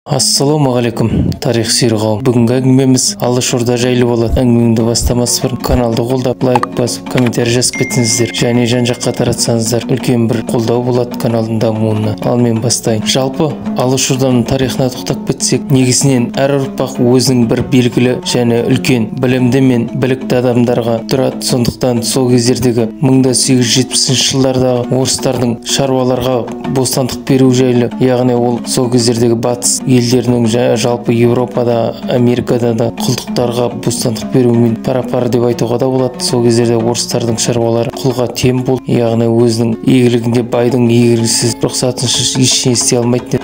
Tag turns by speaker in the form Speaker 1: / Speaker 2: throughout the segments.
Speaker 1: Ассалаумағалейкум, тарих сүйер қауым. Бүгінгі әңгімеміз Алашорда жайлы болады. Әңгімемді бастамас бұрын каналды қолдап, лайк басып, комментарий жазып кетсеңіздер, және жан-жаққа таратсаңыздар, үлкен бір қолдау болады каналдың дамуына. Ал мен бастайын. Жалпы Алашорданың тарихына тоқтап кетсек, негізінен әр ұрпақ өзінің бір белгілі және үлкен білімді мен білікті адамдарға тұрады. Сондықтан сол кездердегі 1870 жылдардағы орыстардың шаруаларға бостандық беру жайлы, яғни ол сол кездердегі батыс елдерінің жалпы Европада, Америкада да құлдықтарға бостандық берумен пара-пара деп айтуға да болады. Сол кездерде орыстардың шаруалары құлға тем болып, яғни өзінің игілігінде байдың игілігісіз рұқсатынсыз ештеңе істей алмайтын,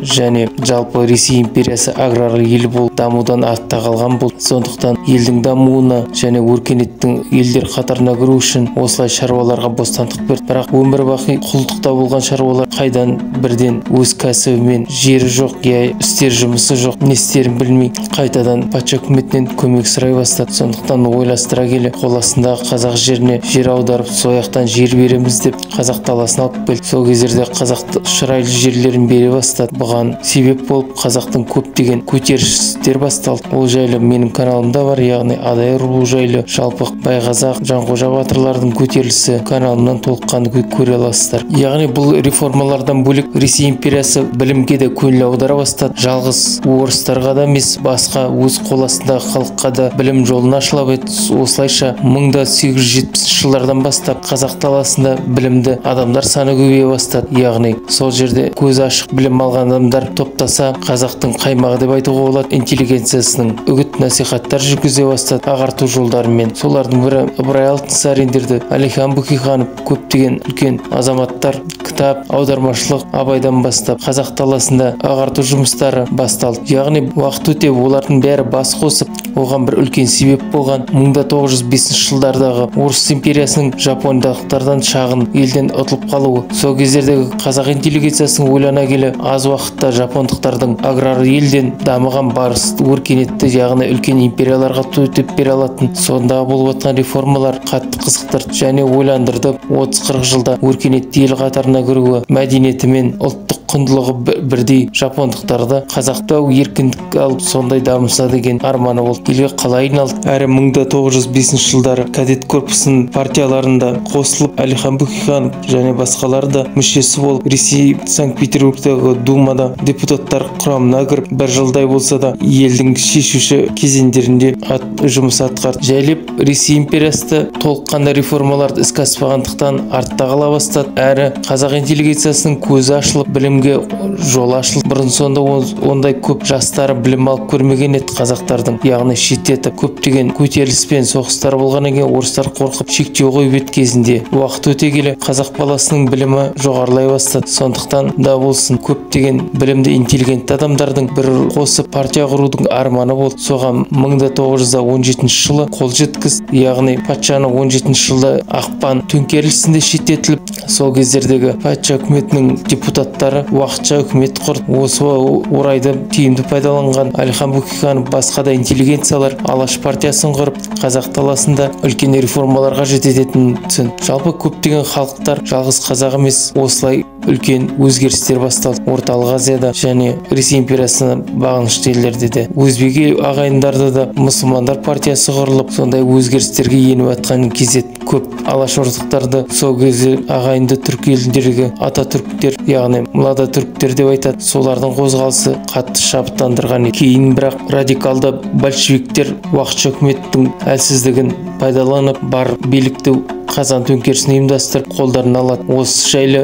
Speaker 1: және жалпы Ресей империясы аграрлы ел болып дамудан артта қалған болды. Сондықтан елдің дамуына және өркениеттің елдер қатарына кіру үшін осылай шаруаларға бостандық берді. Бірақ өмір бақи құлдықта болған шаруалар қайдан бірден өз кәсібімен, жері жоқ, істер жұмысы жоқ, не істерін білмей қайтадан патша үкіметінен көмек сұрай бастады. Сондықтан ойластыра келе қол астындағы қазақ жеріне жер аударып, сояқтан жер береміз деп қазақ даласын алып келді. Сол кездерде қазақ шырайлы жерлерін бере бастады. Бұған себеп болып қазақтың көптеген көтерілістер басталды. Ол жайлы менің каналымда бар, яғни Адай руы жайлы, жалпы Байғазақ, Жанқожа батырлардың көтерілісі каналымнан толыққанды көре аласыздар. Яғни бұл реформалардан бөлек Ресей империясы білімге де көңіл аудара бастады. Жалғыз орыстарға да емес, басқа өз қол астындағы халыққа да білім жолын ашыла бастады. Осылайша 1870 жылдардан бастап қазақ даласында білімді адамдар саны көбейе бастады. Яғни сол жерде көзі ашық білім алған адамдар топтаса қазақтың қаймағы деп айтуға болады. Интеллигенциясының үгіт насихаттар жүргізе бастады ағарту жолдарымен. Солардың бірі Ыбырай Алтынсаринді, Әлихан Бөкейханов, көптеген үлкен азаматтар кітап, аудармашылық Абайдан бастап қазақ даласында ағарту жұмыстары басталды. Яғни уақыт өте олардың бәрі бас қосып, оған бір үлкен себеп болған 1905 жылдардағы Орыс империясының жапондықтардан шағын елден ұтылып қалуы. Сол кездердегі қазақ интеллигенциясының ойлана келе аз уақытта жапондықтардың аграрлы елден дамыған барыс өркениетті, яғни үлкен империяларға төтеп бере алатын, сондағы болып жатқан реформалар қатты қызықтырды және ойландырды. 30-40 жылда өркениетті ел қатарына кіруі, мәдениеті мен ұлттық құндылығы бірдей жапондықтарды қазақта еркіндік алып сондай дамыса деген арманы болды. Елге қалай айналды. Әрі 1905 жылдары кадет корпусының партияларында қосылып, Әлихан Бөкейханов және басқалары да мүшесі болып, Ресей Санкт-Петербургтегі думада депутаттар құрамына кіріп, бір жылдай болса да елдің шешуші кезеңдерінде жұмыс атқарды. Жайлеп Ресей империясы толыққанды реформаларды іске аспағандықтан артта қала бастады. Әрі қазақ интеллигенциясының көзі ашылып, білімге жол ашылды. Бұрын сонда ондай көп жастары білім алып көрмеген еді қазақтардың. Яғни шеттетіп көптеген көтеріліс пен соғыстар болғаннан кейін орыстар қорқып шектеу қойып еді кезінде. Уақыт өте келе қазақ баласының білімі жоғарылай бастады. Сондықтан да болсын көптеген білімді интеллигентті адамдардың бір қосып партия құрудың арманы болды. Соған 1917 жылы қол жеткіз, яғни патшаны 17 жылда ақпан төңкерілісінде шеттетіліп, сол кездердегі патша үкіметінің депутаттары уақытша үкімет құрды. Осы орайды тиімді пайдаланған Әлихан Бөкейханов басқа да интеллигенциялар Алаш партиясын құрып, қазақ даласында үлкен реформаларға жететінін түсінді. Жалпы көптеген халықтар жалғыз қазақ емес, осылай үлкен өзгерістер басталды. Орталық Азияда және Ресей империясына бағынышты елдерде де, өзбек ағайындарда да мұсылмандар партиясы құрылып, сондай өзгерістерге еніп жатқан кезет көп. Алашордықтарды сол кезде ағайынды түрік елдерге Ататүріктер, яғни млада түріктер деп айтады, солардың қозғалысы қатты шабыттандырған. Кейін бірақ радикалды большевиктер уақытша үкіметтің әлсіздігін пайдаланып, бар билікті қазан төңкерісін ұйымдастырып қолдарына алады. Осы жайлы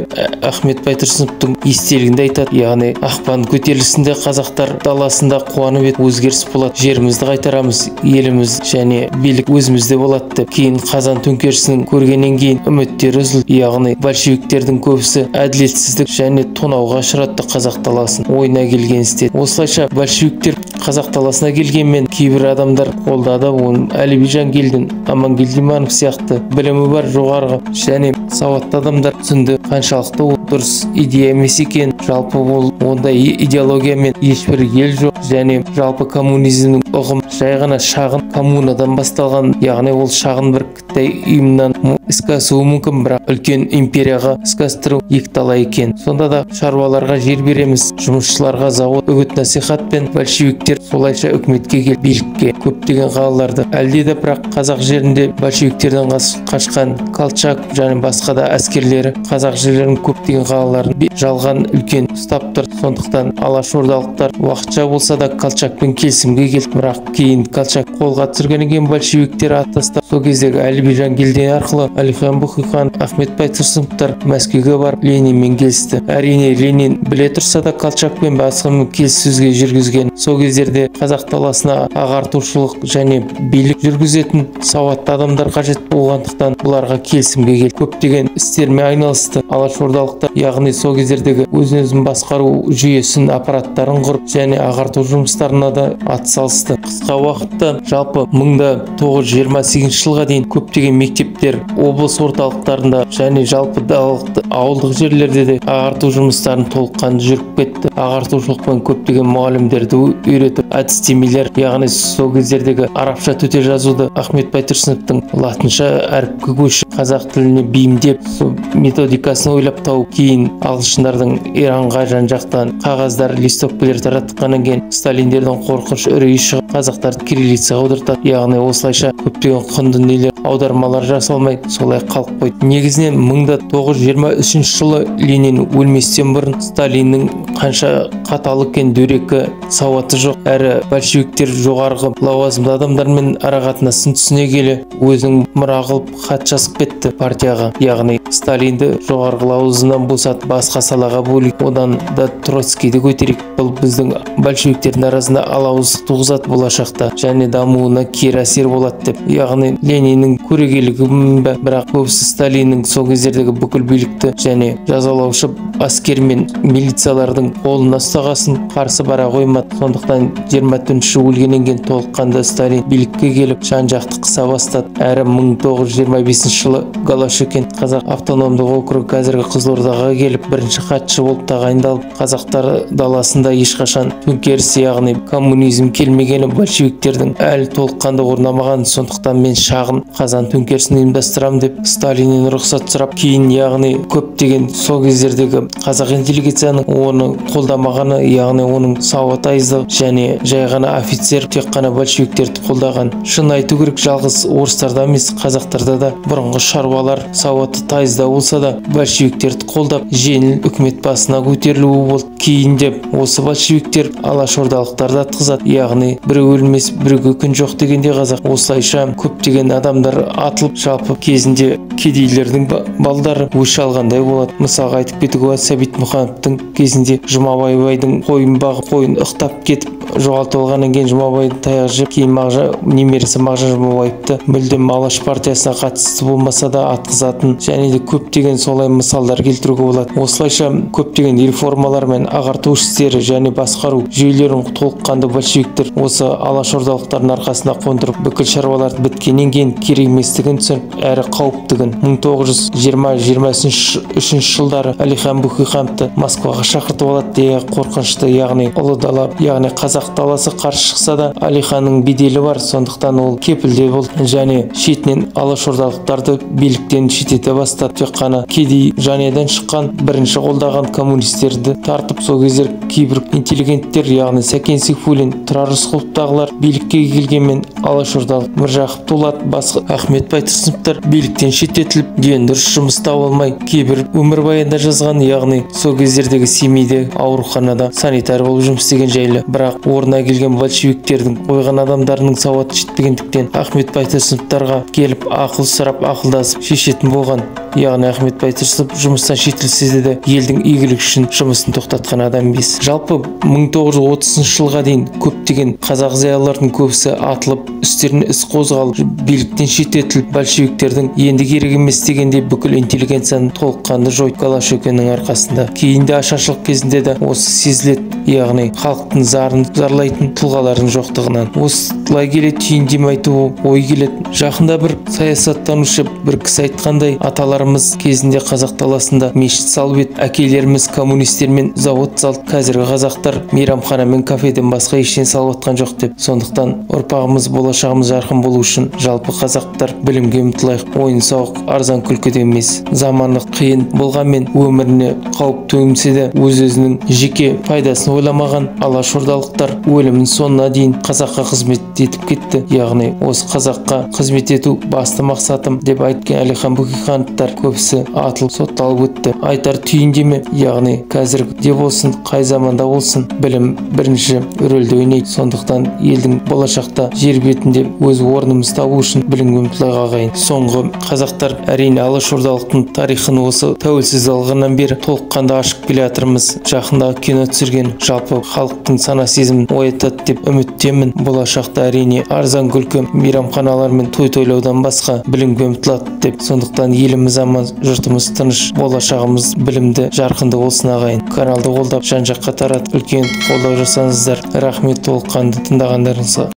Speaker 1: Ахмет Байтұрсыновтың естелігінде айтады. Яғни ақпан көтерілісінде қазақтар даласында қуанып еді, өзгеріс болады, жерімізді қайтарамыз, еліміз және билік өзімізде болады деп. Кейін қазан төңкерісін көргеннен кейін үміттері үзілді. Яғни большевиктердің көбісі әділетсіздік және тонауға ұшыратты қазақ даласын, ойына келген істеді. Осылайша большевиктер қазақ даласына келгенмен кейбір адамдар қолдады. Оны Әлиби Жангелдин, Амангелді Иманов сияқты білімі бар жоғарғы және сауатты адамдар түсінді қаншалықты дұрыс идея емес екен. Жалпы ол ондай идеологиямен ешбір ел жоқ және жалпы коммунизмнің ұғым жай ғана шағын коммунадан басталған, яғни ол шағын бір кішкентай ұйымнан іске асуы мүмкін, бірақ үлкен империяға іске асыру екіталай екен. Сонда да шаруаларға жер береміз, жұмысшыларға завод, үгіт-насихат пен большевиктер солайша үкіметке келіп билікке көптеген қалаларды әлде де, бірақ қазақ жерінде большевиктерден қашқан Колчак және басқа да әскерлері қазақ жерлерінің көптеген қалаларын жалған үлкен ұстап тұр. Сондықтан алашордалықтар уақытша болса да Колчакпен келісімге келді, бірақ кейін Колчак қолға түсіргеннен кейін большевиктер аттастап, сол кездегі Әлиби Жангелдин арқылы Әлихан Бөкейхан, Ахмет Байтұрсыновтар Мәскеуге барып Ленинмен келісті. Әрине Ленин біле тұрса да Колчакпен басқамен келіссөзге жүргізген. Сол кездерде қазақ даласына ағартушылық және билік жүргізетін сауатты адамдар қажет болғандықтан бұларға келісімге келіп көптеген істермен айналысты. Алашордалықтар, яғни сол кездердегі өзін-өзін басқару жүйесін, аппараттарын құрып және ағарту жұмыстарына да атсалысты. Қысқа уақытта жалпы 1928 жылға дейін көптеген мектептер облыс орталықтарында және жалпы ауылдық жерлерде де ағарту жұмыстарын толыққанды жүріп кетті. Ағартушылықпен көптеген мұғалімдерді үйретіп, әдістемелер, яғни сол кездердегі арабша төте жазуды Ахмет Байтұрсыновтың латынша әріпке көшіп қазақ тіліне бейімдеп, методикасын ойлап тауып, кейін ағылшындардың Иранға жан-жақтан қағаздар, листовкалер таратқаннан кейін Сталиндердің қорқыныш үрейі шығып, қазақтарды кириллицаға аудартады. Яғни осылайша көптеген құнды нелер, аудармалар жасалмай, солай қалып қойды. Негізінен 1923 жылы Ленин өлместен бұрын Сталиннің қанша қатал екен, дөрекі, сауаты жоқ, әрі большевиктер жоғарғы лауазымды адамдармен арақатынасын түсіне келе өзінің мұра қылып хат жазып кетті партияға. Яғни Сталинді жоғарғы лауазымнан босатып басқа салаға бөлейік, одан да Троцкийді көтерейік. Бұл біздің большевиктердің арасында алауыздық туғызады болашақта және дамуына кері әсер болады деп. Яғни Лениннің көрегелігі, бірақ көбісі Сталиннің сол кездердегі бүкіл билікті және жазалаушы әскер мен милициялардың қолына ұстағасын қарсы бара қоймады. Сондықтан 24-ші өлгеннен кейін толыққанды Сталин билікке келіп жан-жақты қыса бастады. Әрі 1925 жылы Голощекин қазақ автономдық округі қазіргі Қызылордаға келіп бірінші хатшы болып тағайындалып, қазақтар даласында ешқашан төңкеріс, яғни коммунизм келмегені, большевиктердің әлі толыққанды орнамаған, сондықтан мен шағын қазан төңкерісін ұйымдастырамын деп Сталиннен рұқсат сұрап, кейін яғни көптеген сол кездердегі қазақ интеллигенцияның оны қолдамағаны, яғни оның сауаты аздығы және жай ғана офицер тек қана большевиктерді қолдаған. Шын айту керек, жалғыз орыстарда емес, қазақтарда да бұрынғы шаруалар сауаты тайызда болса да большевиктерді қолдап жеңіл үкімет басына көтерілуі болды. Кейін деп осы большевиктер алашордалықтарды атқызады, яғни біреу өлмес біреуге күн жоқ дегенде қазақ. Осылайша көптеген адамдар атылып, жалпы кезінде кедейлердің балдары өш алғандай болады. Мысалға айтып кетуге Сәбит Мұқановтың кезінде Жұмабай байдың қойын бағып, қойын ықтап кетіп жоғалтып алғаннан кейін Жұмабайды таяқ жеп, кейін немересі Мағжан Жұмабаевты мүлдем алаш партиясына қатысты болмаса да атқызатын және де көптеген солай мысалдар келтіруге болады. Осылайша көптеген реформалар мен ағарту істері және басқару жүйелерін толыққанды большевиктер осы алашордалықтардың арқасында қондырып, бүкіл шаруаларды біткеннен кейін керек еместігін түсініп, әрі қауіптігін 1920-23 жылдары Әлихан Бөкейхановты Москваға шақыртып алады деген қорқынышты, яғни ұлы дала, яғни қазақ даласы қарсы шықса да Әлиханның беделі бар, сондықтан ол кепілде болды және шетінен алашордалықтарды биліктен шеттете бастады. Тек қана кедей жанұядан шыққан, бірінші қолдаған коммунистерді тартып, сол кездер кейбір интеллигенттер, яғни Сәкен Сейфуллин, Тұрар Рысқұловтағылар билікке келгенмен алашордалық Міржақып Дулат, басқа Ахмет Байтұрсыновтар биліктен шеттетіліп, дені дұрыс жұмыс таба алмай, кейбір өмірбаянда жазған, яғни сол кездердегі Семейде ауруханада санитар болып жұмыс істеген жайлы. Бірақ орнына келген большевиктердің қойған адамдарының сауаты жетпегендіктен Ахмет Байтұрсыновтарға келіп ақыл сұрап, ақылдасып шешетін болған. Яғни Ахмет Байтұрсынов жұмыстан шеттетілсе де елдің игілігі үшін жұмысын тоқтатқан адам емес. Жалпы 1930 жылға дейін көптеген қазақ зиялылардың көбісі атылып, үстеріне іс қозғалып, биліктен шеттетіліп, большевиктердің енді керек емес дегенде бүкіл интеллигенцияны толыққанды жойып Голощекиннің арқасында. Кейінде ашаршылық кезінде де осы сезіледі. яғни халықтың зарын зарлайтын тұлғалардың жоқтығынан. Осылай келе түйіндеме айту ой келеді. Жақында бір саясаттанушы бір кісі айтқандай, аталарымыз кезінде қазақ даласында мешіт салып еді, әкелеріміз коммунистермен завод салды, қазіргі қазақтар мейрамхана мен кафеден басқа ештеңе салып отқан жоқ деп. Сондықтан ұрпағымыз, болашағымыз жарқын болу үшін жалпы қазақтар білімге ұмтылайық. Ойын-сауық арзан күлкі емес. Заманы қиын болғанмен өміріне қауіп төнсе де өз-өзінің жеке пайдасын ойламаған алашордалықтар өлімнің соңына дейін қазаққа қызмет етіп кетті. Яғни осы қазаққа қызмет ету басты мақсатым деп айтқан Әлихан Бөкейхановтар көбісі атылып сотталып өтті. Айтар түйіндеме, яғни қазірде болсын, қай заманда болсын, білім бірінші рөлді ойнайды. Сондықтан елдің болашақта жер бетінде өз орнымыз табу үшін білімге ұмтылайық ағайын. Соңғы қазақтар әрине алашордалықтың тарихын осы тәуелсіз алғаннан бері толыққанды ашып келе жатырмыз. Жақында кино түсірген, жалпы халықтың сана сезімін оятады деп үміттемін. Болашақта әрине арзан күлкі мейрамханалар мен той тойлаудан басқа білімге ұмтылады деп. Сондықтан еліміз аман, жұртымыз тыныш, болашағымыз білімді, жарқынды болсын ағайын. Каналды қолдап жан-жаққа таратып үлкен қолдау жасаңыздар. Рахмет толыққанды тыңдағандарыңызға.